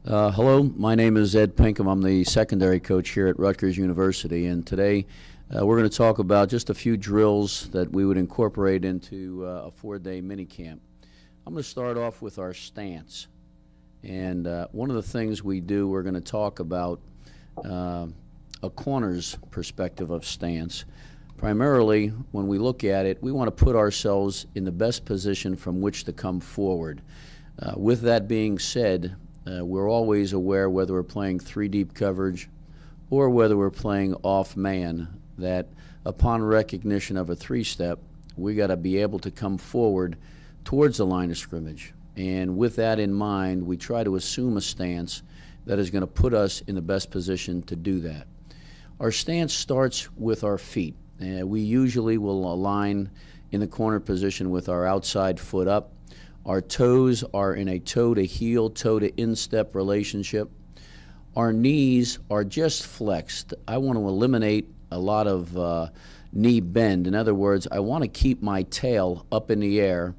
Hello, my name is Ed Pinkham. I'm the secondary coach here at Rutgers University, and today we're going to talk about just a few drills that we would incorporate into a 4-day mini camp. I'm going to start off with our stance, and one of the things we do, we're going to talk about a corner's perspective of stance. Primarily, when we look at it, we want to put ourselves in the best position from which to come forward. With that being said, we're always aware, whether we're playing 3-deep coverage or whether we're playing off man, that upon recognition of a 3-step, we got to be able to come forward towards the line of scrimmage. And with that in mind, we try to assume a stance that is going to put us in the best position to do that. Our stance starts with our feet. We usually will align in the corner position with our outside foot up. Our toes are in a toe-to-heel, toe-to-instep relationship. Our knees are just flexed. I want to eliminate a lot of knee bend. In other words, I want to keep my tail up in the air.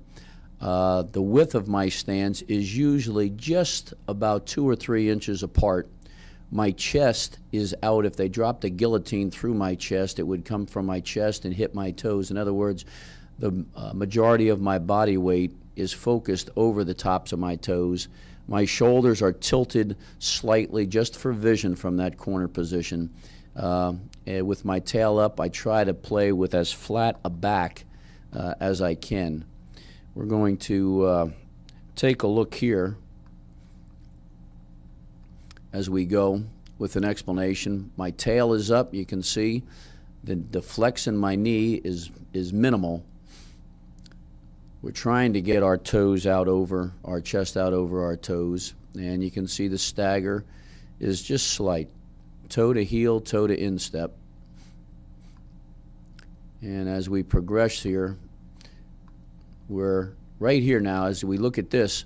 The width of my stance is usually just about 2 or 3 inches apart. My chest is out. If they dropped a guillotine through my chest, it would come from my chest and hit my toes. In other words, the majority of my body weight is focused over the tops of my toes. My shoulders are tilted slightly just for vision from that corner position. And with my tail up, I try to play with as flat a back as I can. We're going to take a look here as we go with an explanation. My tail is up. You can see the flex in my knee is minimal. We're trying to get our toes out over, our chest out over our toes, and you can see the stagger is just slight. Toe to heel, toe to instep. And as we progress here, we're right here now, as we look at this,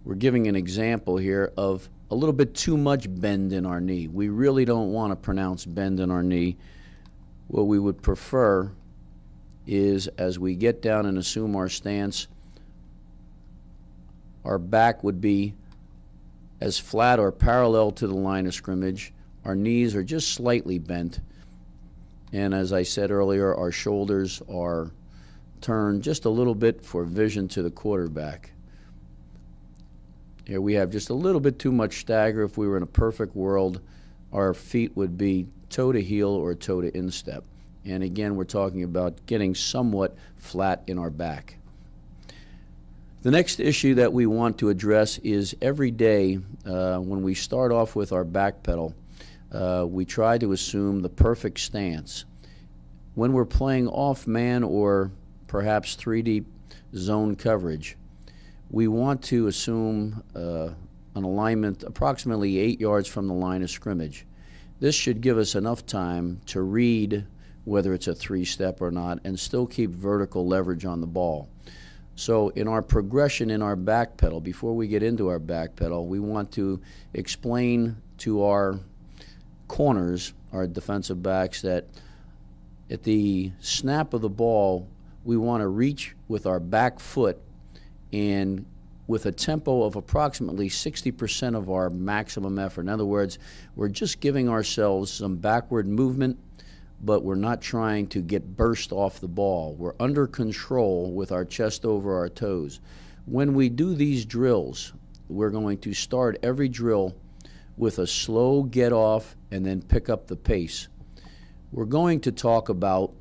we're giving an example here of a little bit too much bend in our knee. We really don't want to pronounce bend in our knee. What we would prefer is, as we get down and assume our stance, our back would be as flat or parallel to the line of scrimmage. Our knees are just slightly bent. And as I said earlier, our shoulders are turned just a little bit for vision to the quarterback. Here we have just a little bit too much stagger. If we were in a perfect world, our feet would be toe to heel or toe to instep. And again, we're talking about getting somewhat flat in our back. The next issue that we want to address is every day when we start off with our back pedal, we try to assume the perfect stance. When we're playing off man or perhaps 3-deep zone coverage, we want to assume an alignment approximately 8 yards from the line of scrimmage. This should give us enough time to read whether it's a 3-step or not, and still keep vertical leverage on the ball. So in our progression in our back pedal, before we get into our back pedal, we want to explain to our corners, our defensive backs, that at the snap of the ball, we want to reach with our back foot and with a tempo of approximately 60% of our maximum effort. In other words, we're just giving ourselves some backward movement, but we're not trying to get burst off the ball. We're under control with our chest over our toes. When we do these drills, we're going to start every drill with a slow get off and then pick up the pace. We're going to talk about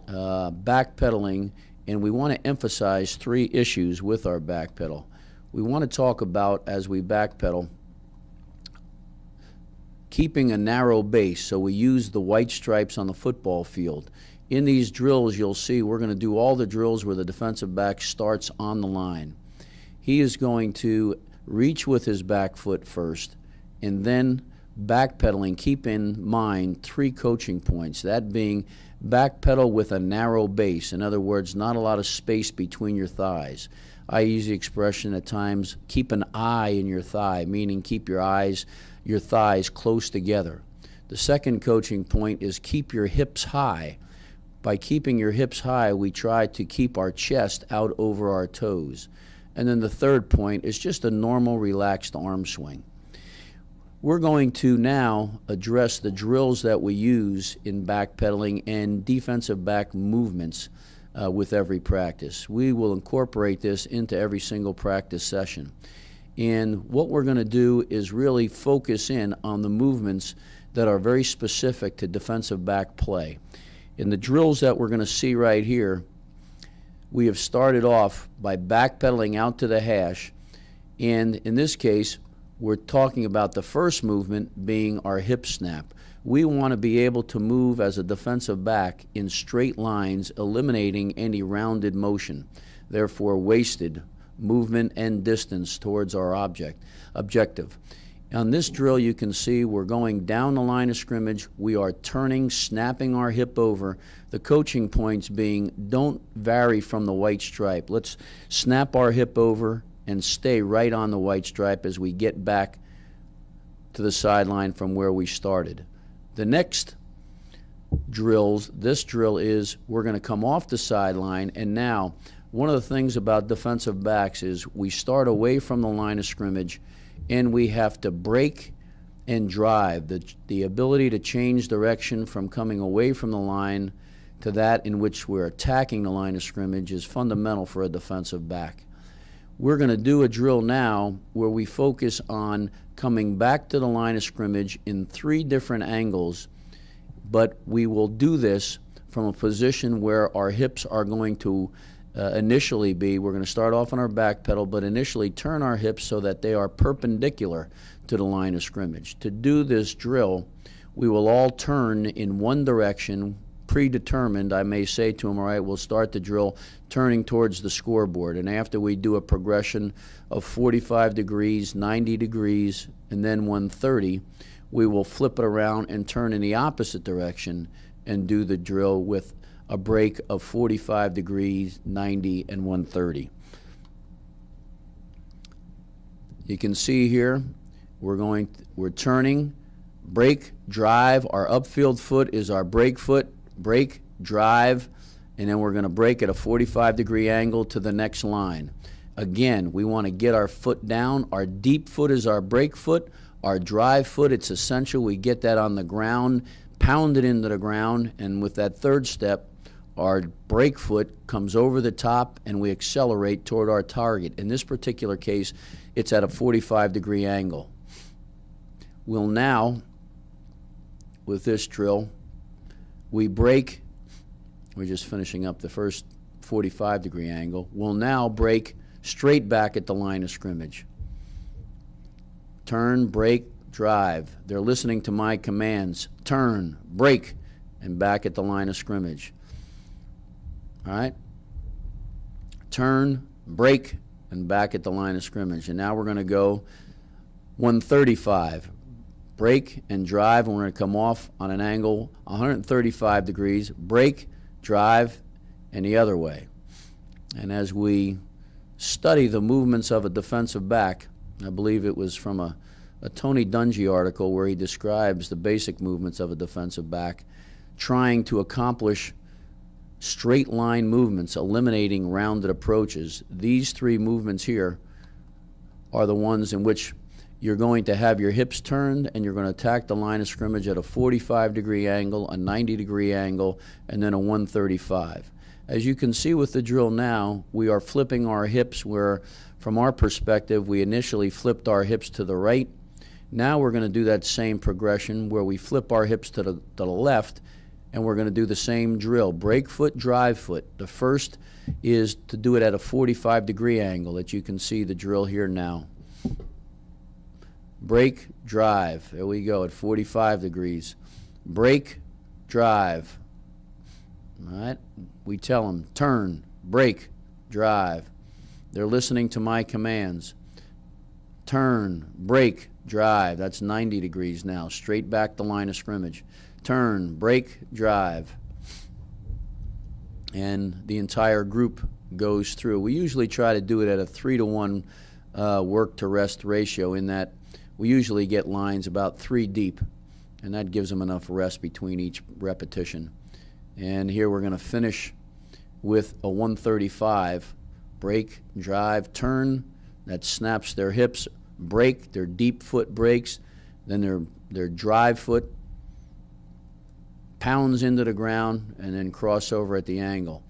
backpedaling, and we want to emphasize 3 issues with our back pedal. We want to talk about, as we backpedal, keeping a narrow base, so we use the white stripes on the football field. In these drills, you'll see we're going to do all the drills where the defensive back starts on the line. He is going to reach with his back foot first, and then backpedaling. Keep in mind 3 coaching points, that being backpedal with a narrow base. In other words, not a lot of space between your thighs. I use the expression at times, keep an eye in your thigh, meaning keep your thighs close together. The second coaching point is keep your hips high. By keeping your hips high, we try to keep our chest out over our toes. And then the third point is just a normal relaxed arm swing. We're going to now address the drills that we use in backpedaling and defensive back movements with every practice. We will incorporate this into every single practice session. And what we're going to do is really focus in on the movements that are very specific to defensive back play. In the drills that we're going to see right here, we have started off by backpedaling out to the hash, and in this case, we're talking about the first movement being our hip snap. We want to be able to move as a defensive back in straight lines, eliminating any rounded motion, therefore wasted movement and distance towards our objective. On this drill, you can see we're going down the line of scrimmage. We are turning, snapping our hip over. The coaching points being, don't vary from the white stripe. Let's snap our hip over and stay right on the white stripe as we get back to the sideline from where we started. The next this drill is we're going to come off the sideline, and now one of the things about defensive backs is we start away from the line of scrimmage, and we have to break and drive. The ability to change direction from coming away from the line to that in which we're attacking the line of scrimmage is fundamental for a defensive back. We're going to do a drill now where we focus on coming back to the line of scrimmage in 3 different angles, but we will do this from a position where our hips are going to initially be, we're going to start off on our back pedal, but initially turn our hips so that they are perpendicular to the line of scrimmage. To do this drill, we will all turn in one direction, predetermined. I may say to them, all right, we'll start the drill turning towards the scoreboard, and after we do a progression of 45 degrees, 90 degrees, and then 130, we will flip it around and turn in the opposite direction and do the drill with a break of 45 degrees, 90, and 130. You can see here, we're turning, break, drive. Our upfield foot is our brake foot, break, drive, and then we're going to break at a 45-degree angle to the next line. Again, we want to get our foot down. Our deep foot is our brake foot. Our drive foot, it's essential we get that on the ground, pound it into the ground, and with that third step, our brake foot comes over the top and we accelerate toward our target. In this particular case, it's at a 45-degree angle. We'll now, with this drill, we brake. We're just finishing up the first 45-degree angle. We'll now brake straight back at the line of scrimmage. Turn, brake, drive. They're listening to my commands. Turn, brake, and back at the line of scrimmage. All right? Turn, brake, and back at the line of scrimmage. And now we're going to go 135. Brake and drive, and we're going to come off on an angle 135 degrees. Brake, drive, and the other way. And as we study the movements of a defensive back, I believe it was from a Tony Dungy article where he describes the basic movements of a defensive back, trying to accomplish straight line movements, eliminating rounded approaches. These 3 movements here are the ones in which you're going to have your hips turned and you're going to attack the line of scrimmage at a 45-degree angle, a 90-degree angle, and then a 135. As you can see with the drill now, we are flipping our hips where, from our perspective, we initially flipped our hips to the right. Now we're going to do that same progression where we flip our hips to the left, and we're going to do the same drill. Brake foot, drive foot. The first is to do it at a 45-degree angle, that you can see the drill here now. Brake, drive. There we go at 45 degrees. Brake, drive. All right? We tell them, turn, brake, drive. They're listening to my commands. Turn, brake, drive. That's 90 degrees now, straight back the line of scrimmage. Turn, brake, drive. And the entire group goes through. We usually try to do it at a 3-to-1 work to rest ratio, in that we usually get lines about 3 deep, and that gives them enough rest between each repetition. And here we're going to finish with a 135. Brake, drive, turn. That snaps their hips. Brake, their deep foot brakes. then their drive foot pounds into the ground, and then cross over at the angle.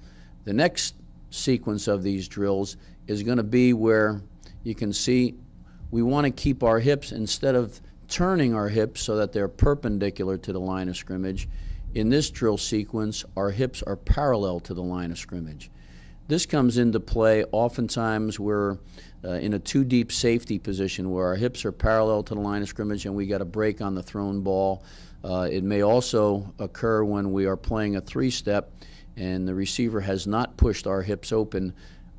The next sequence of these drills is going to be where you can see we want to keep our hips, instead of turning our hips so that they're perpendicular to the line of scrimmage, in this drill sequence, our hips are parallel to the line of scrimmage. This comes into play oftentimes we're in a two-deep safety position where our hips are parallel to the line of scrimmage and we got a break on the thrown ball. It may also occur when we are playing a three-step and the receiver has not pushed our hips open,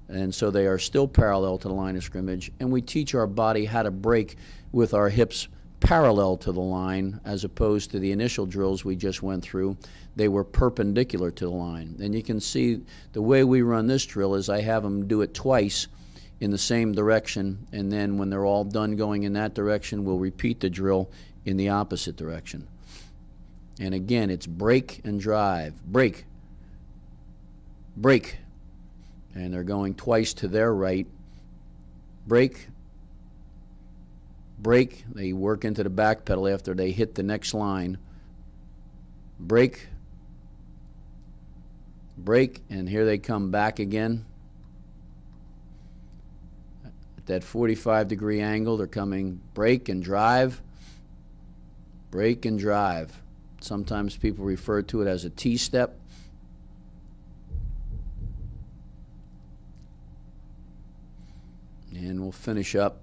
and so they are still parallel to the line of scrimmage, and we teach our body how to break with our hips parallel to the line, as opposed to the initial drills we just went through. They were perpendicular to the line. And you can see the way we run this drill is I have them do it twice in the same direction, and then when they're all done going in that direction, we'll repeat the drill in the opposite direction. And again, it's break and drive, break, break, and they're going twice to their right, break, break. They work into the back pedal after they hit the next line, break, break, and here they come back again. At that 45-degree angle, they're coming break and drive, break and drive. Sometimes people refer to it as a T-step. And we'll finish up.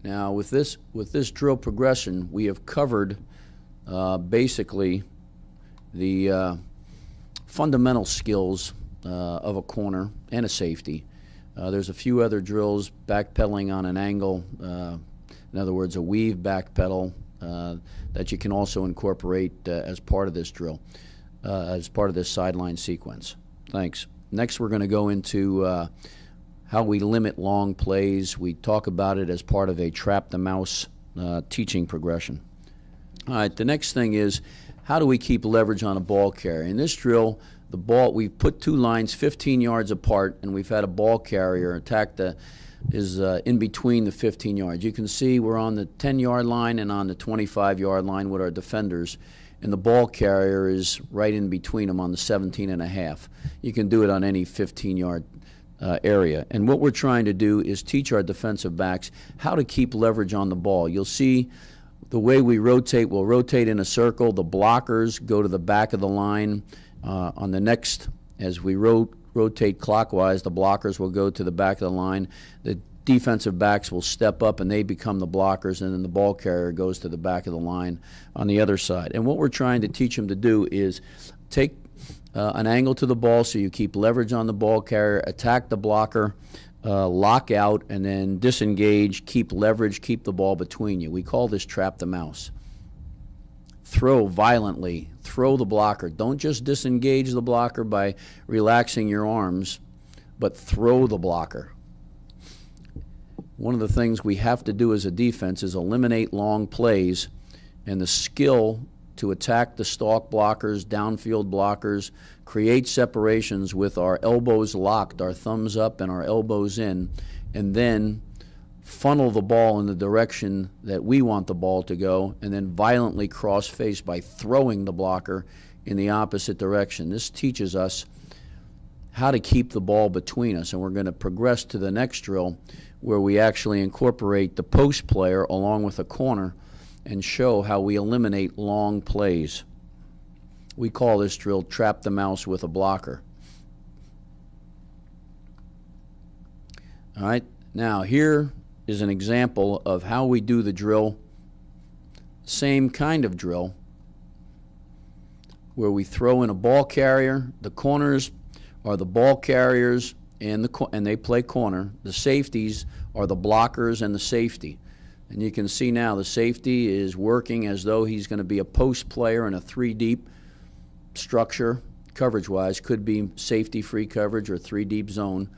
Now, with this drill progression, we have covered basically the fundamental skills of a corner and a safety. There's a few other drills, backpedaling on an angle, in other words, a weave backpedal, that you can also incorporate as part of this drill, as part of this sideline sequence. Thanks. Next, we're going to go into how we limit long plays. We talk about it as part of a trap the mouse teaching progression. All right, the next thing is, how do we keep leverage on a ball carrier? In this drill, the ball, we've put two lines 15 yards apart, and we've had a ball carrier attack is in between the 15 yards. You can see we're on the 10-yard line and on the 25-yard line with our defenders, and the ball carrier is right in between them on the 17 and a half. You can do it on any 15-yard area. And what we're trying to do is teach our defensive backs how to keep leverage on the ball. You'll see the way we rotate, we'll rotate in a circle. The blockers go to the back of the line. On the next, as we rotate clockwise, the blockers will go to the back of the line. The defensive backs will step up and they become the blockers, and then the ball carrier goes to the back of the line on the other side. And what we're trying to teach them to do is take an angle to the ball so you keep leverage on the ball carrier, attack the blocker, lock out, and then disengage, keep leverage, keep the ball between you. We call this trap the mouse. Throw violently, throw the blocker. Don't just disengage the blocker by relaxing your arms, but throw the blocker. One of the things we have to do as a defense is eliminate long plays, and the skill to attack the stalk blockers, downfield blockers, create separations with our elbows locked, our thumbs up and our elbows in, and then funnel the ball in the direction that we want the ball to go, and then violently cross-face by throwing the blocker in the opposite direction. This teaches us how to keep the ball between us, and we're going to progress to the next drill where we actually incorporate the post player along with a corner and show how we eliminate long plays. We call this drill trap the mouse with a blocker. All right, now here is an example of how we do the drill, same kind of drill, where we throw in a ball carrier. The corners are the ball carriers and they play corner. The safeties are the blockers and the safety. And you can see now the safety is working as though he's going to be a post player in a 3-deep structure, coverage-wise. Could be safety-free coverage or 3-deep zone.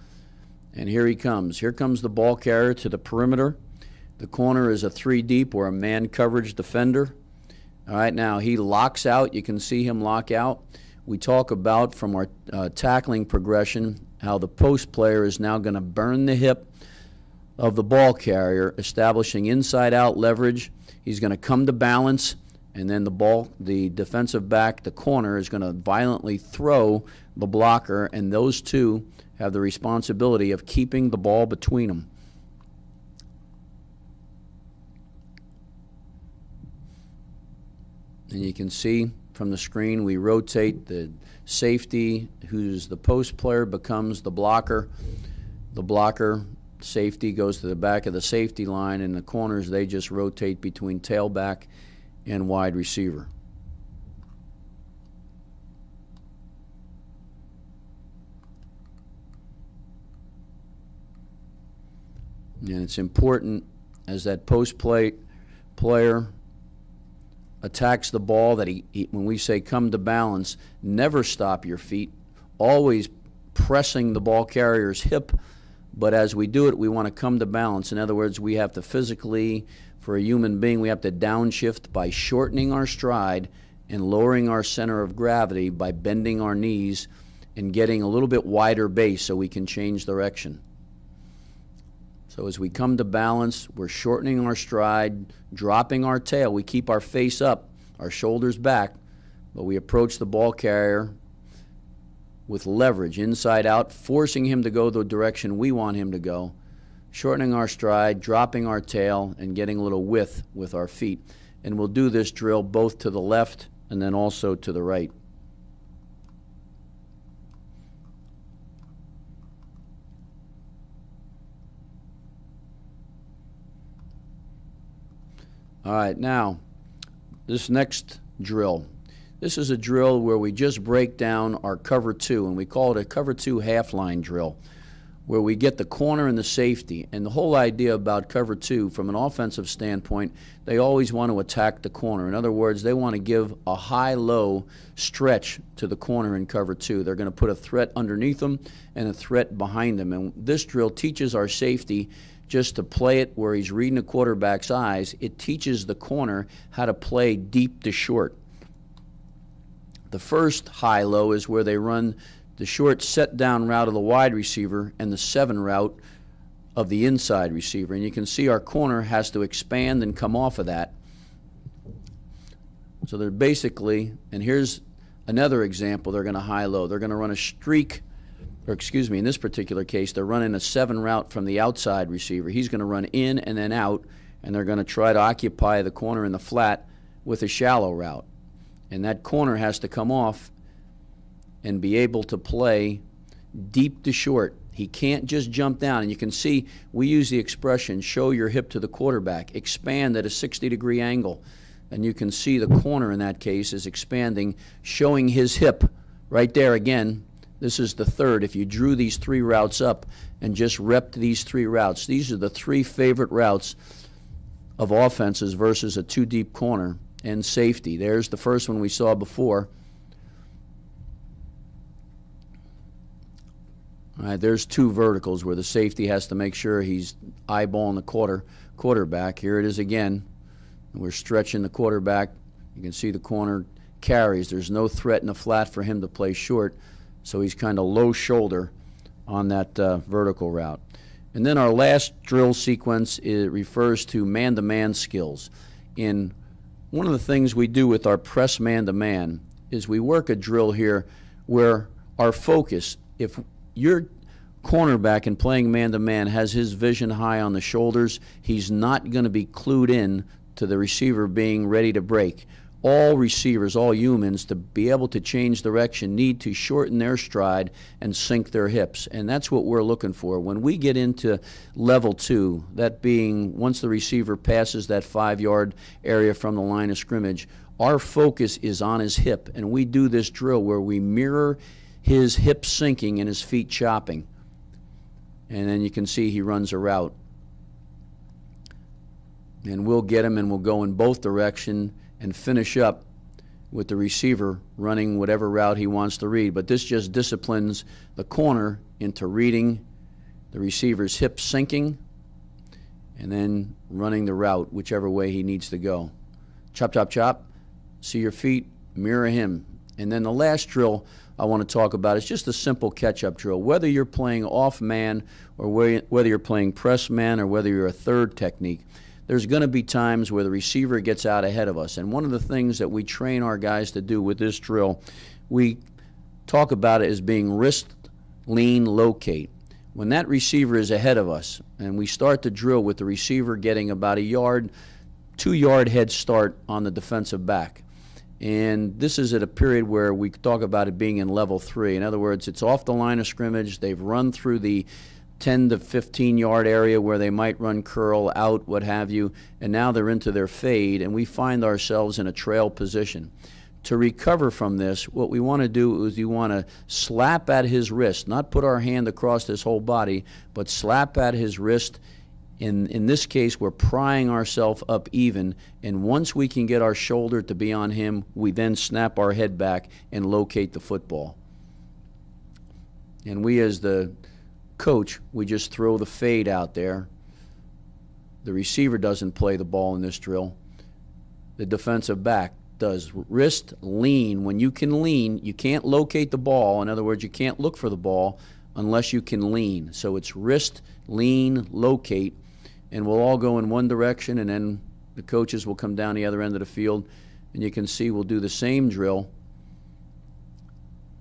And here he comes. Here comes the ball carrier to the perimeter. The corner is a 3-deep or a man coverage defender. All right, now he locks out. You can see him lock out. We talk about from our tackling progression how the post player is now going to burn the hip of the ball carrier, establishing inside-out leverage. He's going to come to balance, and then the defensive back, the corner, is going to violently throw the blocker, and those two have the responsibility of keeping the ball between them. And you can see from the screen, we rotate the safety, who's the post player, becomes the blocker. The blocker, safety, goes to the back of the safety line, and the corners, they just rotate between tailback and wide receiver. And it's important, as that post player attacks the ball, that he, when we say come to balance, never stop your feet, always pressing the ball carrier's hip. But as we do it, we want to come to balance. In other words, we have to physically, for a human being, we have to downshift by shortening our stride and lowering our center of gravity by bending our knees and getting a little bit wider base so we can change direction. So as we come to balance, we're shortening our stride, dropping our tail. We keep our face up, our shoulders back, but we approach the ball carrier with leverage, inside out, forcing him to go the direction we want him to go, shortening our stride, dropping our tail, and getting a little width with our feet. And we'll do this drill both to the left and then also to the right. All right, now, this next drill. This is a drill where we just break down our cover two, and we call it a cover two half-line drill, where we get the corner and the safety. And the whole idea about cover two, from an offensive standpoint, they always want to attack the corner. In other words, they want to give a high-low stretch to the corner in cover two. They're going to put a threat underneath them and a threat behind them. And this drill teaches our safety just to play it where he's reading the quarterback's eyes. It teaches the corner how to play deep to short. The first high-low is where they run the short set-down route of the wide receiver and the 7 route of the inside receiver. And you can see our corner has to expand and come off of that. So they're basically, and here's another example, they're going to high-low. They're going to run a streak, or excuse me, in this particular case, they're running a 7 route from the outside receiver. He's going to run in and then out, and they're going to try to occupy the corner in the flat with a shallow route. And that corner has to come off and be able to play deep to short. He can't just jump down. And you can see we use the expression, show your hip to the quarterback, expand at a 60-degree angle. And you can see the corner in that case is expanding, showing his hip right there again. This is the third. If you drew these 3 routes up and just repped these 3 routes, these are the 3 favorite routes of offenses versus a 2-deep corner and safety. There's the first one we saw before. All right, there's 2 verticals where the safety has to make sure he's eyeballing the quarterback. Here it is again. We're stretching the quarterback. You can see the corner carries. There's no threat in the flat for him to play short, so he's kind of low shoulder on that vertical route. And then our last drill sequence, it refers to man-to-man skills. In one of the things we do with our press man-to-man is we work a drill here where our focus, if your cornerback in playing man-to-man has his vision high on the shoulders, he's not going to be clued in to the receiver being ready to break. All receivers, all humans, to be able to change direction, need to shorten their stride and sink their hips. And that's what we're looking for. When we get into level 2, that being once the receiver passes that 5-yard area from the line of scrimmage, our focus is on his hip. And we do this drill where we mirror his hip sinking and his feet chopping. And then you can see he runs a route. And we'll get him and we'll go in both directions and finish up with the receiver running whatever route he wants to read. But this just disciplines the corner into reading the receiver's hip sinking and then running the route whichever way he needs to go. Chop, chop, chop. See your feet, mirror him, And then the last drill I want to talk about is just a simple catch-up drill. Whether you're playing off man or whether you're playing press man or whether you're a third technique, there's going to be times where the receiver gets out ahead of us. And one of the things that we train our guys to do with this drill, we talk about it as being wrist, lean, locate. When that receiver is ahead of us and we start the drill with the receiver getting about a yard, 2-yard head start on the defensive back. And this is at a period where we talk about it being in level 3. In other words, it's off the line of scrimmage. They've run through the 10 to 15-yard area where they might run curl, out, what have you, and now they're into their fade, and we find ourselves in a trail position. To recover from this, what we want to do is we want to slap at his wrist, not put our hand across his whole body, but slap at his wrist. In this case, we're prying ourselves up even, and once we can get our shoulder to be on him, we then snap our head back and locate the football. And we, as the coach, we just throw the fade out there. The receiver doesn't play the ball in this drill. The defensive back does. Wrist, lean. When you can lean, you can't locate the ball. In other words, you can't look for the ball unless you can lean. So it's wrist, lean, locate, and we'll all go in one direction, and then the coaches will come down the other end of the field, and you can see we'll do the same drill.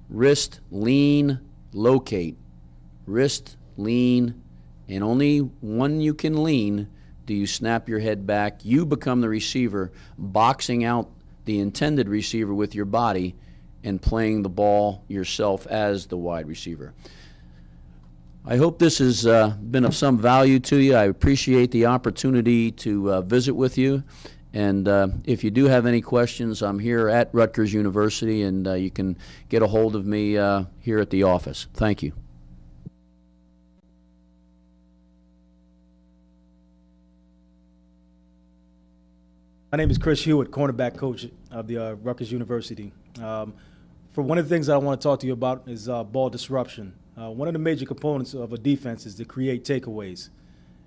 Wrist, lean, locate. Wrist, lean, and only when you can lean do you snap your head back. You become the receiver, boxing out the intended receiver with your body and playing the ball yourself as the wide receiver. I hope this has been of some value to you. I appreciate the opportunity to visit with you. And if you do have any questions, I'm here at Rutgers University, and you can get a hold of me here at the office. Thank you. My name is Chris Hewitt, cornerback coach of the Rutgers University. For one of the things I want to talk to you about is ball disruption. One of the major components of a defense is to create takeaways.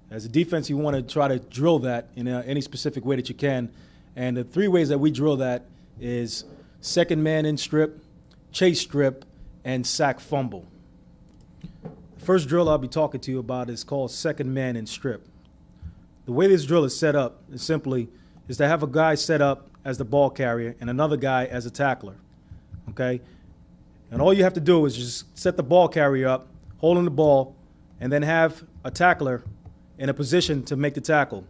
As a defense, you want to try to drill that in any specific way that you can. And the 3 ways that we drill that is second man in strip, chase strip, and sack fumble. The first drill I'll be talking to you about is called second man in strip. The way this drill is set up is simply is to have a guy set up as the ball carrier and another guy as a tackler, okay? And all you have to do is just set the ball carrier up, holding the ball, and then have a tackler in a position to make the tackle.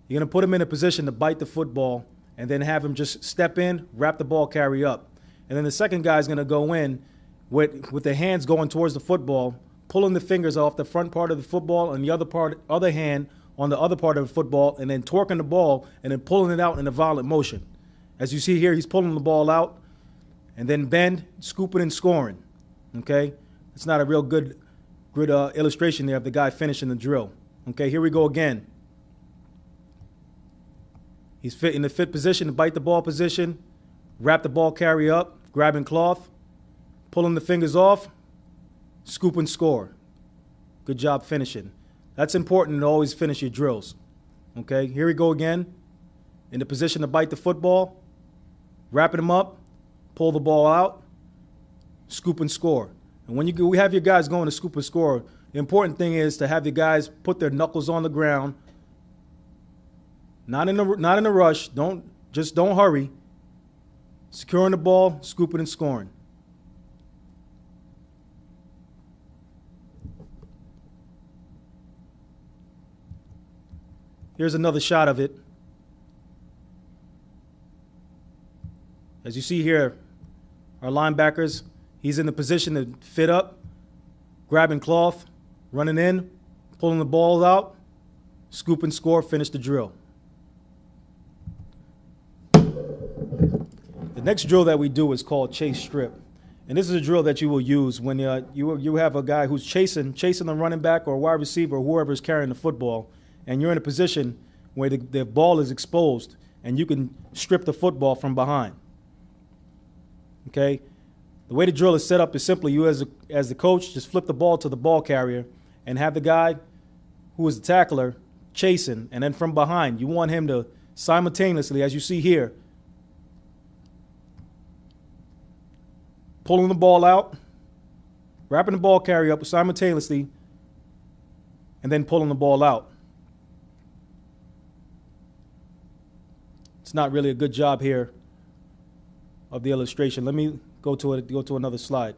You're going to put him in a position to bite the football and then have him just step in, wrap the ball carrier up. And then the second guy is going to go in with the hands going towards the football, pulling the fingers off the front part of the football and the other hand on the other part of the football, and then torquing the ball and then pulling it out in a violent motion. As you see here, he's pulling the ball out and then bend, scooping and scoring, okay? It's not a real good illustration there of the guy finishing the drill. Okay, here we go again. He's in the fit position, to bite the ball position, wrap the ball carrier up, grabbing cloth, pulling the fingers off, scoop and score. Good job finishing. That's important to always finish your drills. Okay, here we go again. In the position to bite the football, wrapping him up, pull the ball out, scoop and score. And when we have your guys going to scoop and score, the important thing is to have your guys put their knuckles on the ground, not in a rush. Don't hurry. Securing the ball, scooping and scoring. Here's another shot of it. As you see here, our linebackers, he's in the position to fit up, grabbing cloth, running in, pulling the balls out, scoop and score, finish the drill. The next drill that we do is called chase strip. And this is a drill that you will use when you have a guy who's chasing the running back or wide receiver or whoever is carrying the football, and you're in a position where the ball is exposed and you can strip the football from behind. Okay? The way the drill is set up is simply you as the coach just flip the ball to the ball carrier and have the guy who is the tackler chasing, and then from behind you want him to simultaneously, as you see here, pulling the ball out, wrapping the ball carrier up simultaneously, and then pulling the ball out. It's not really a good job here of the illustration. Let me go to another slide.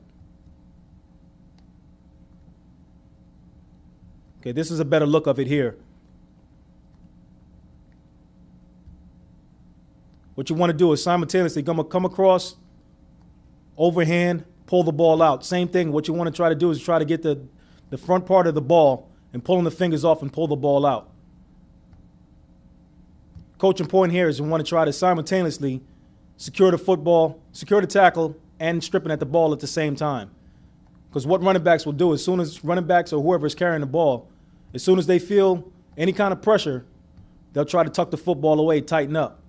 Okay, this is a better look of it here. What you want to do is simultaneously come across, overhand, pull the ball out. Same thing. What you want to try to do is try to get the front part of the ball and pulling the fingers off and pull the ball out. Coaching point here is you want to try to simultaneously secure the football, secure the tackle, and stripping at the ball at the same time. Because what running backs will do, as soon as running backs or whoever is carrying the ball, as soon as they feel any kind of pressure, they'll try to tuck the football away, tighten up.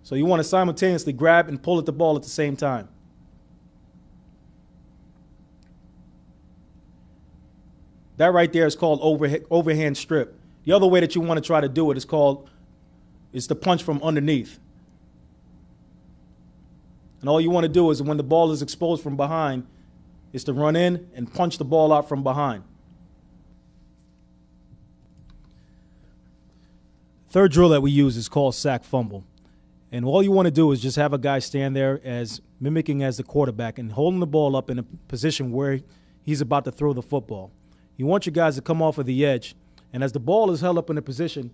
So you want to simultaneously grab and pull at the ball at the same time. That right there is called overhand strip. The other way that you want to try to do it is to punch from underneath. And all you want to do is when the ball is exposed from behind is to run in and punch the ball out from behind. Third drill that we use is called sack fumble. And all you want to do is just have a guy stand there as mimicking as the quarterback and holding the ball up in a position where he's about to throw the football. You want your guys to come off of the edge, and as the ball is held up in a position,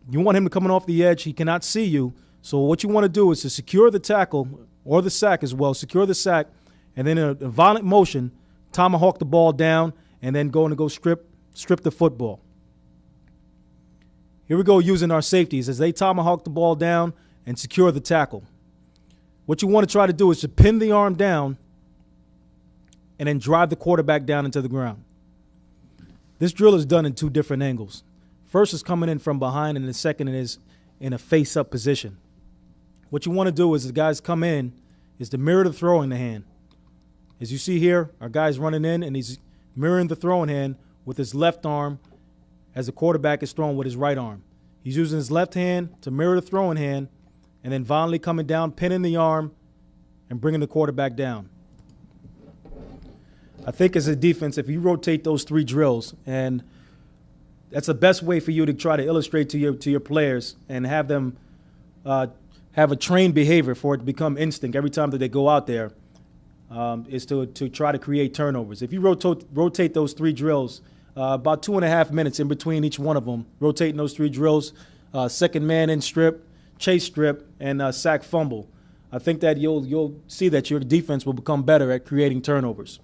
you want him to come off the edge. He cannot see you. So what you want to do is to secure the tackle or the sack as well, secure the sack, and then in a violent motion, tomahawk the ball down, and then go strip the football. Here we go using our safeties as they tomahawk the ball down and secure the tackle. What you want to try to do is to pin the arm down and then drive the quarterback down into the ground. This drill is done in two different angles. First is coming in from behind, and the second is in a face-up position. What you want to do is the guys come in is to mirror the throwing the hand. As you see here, our guy's running in, and he's mirroring the throwing hand with his left arm as the quarterback is throwing with his right arm. He's using his left hand to mirror the throwing hand, and then violently coming down, pinning the arm, and bringing the quarterback down. I think as a defense, if you rotate those three drills, and that's the best way for you to try to illustrate to your players and have them have a trained behavior for it to become instinct every time that they go out there, is to try to create turnovers. If you rotate those three drills, about 2.5 minutes in between each one of them, rotating those three drills, second man in strip, chase strip, and sack fumble, I think that you'll see that your defense will become better at creating turnovers.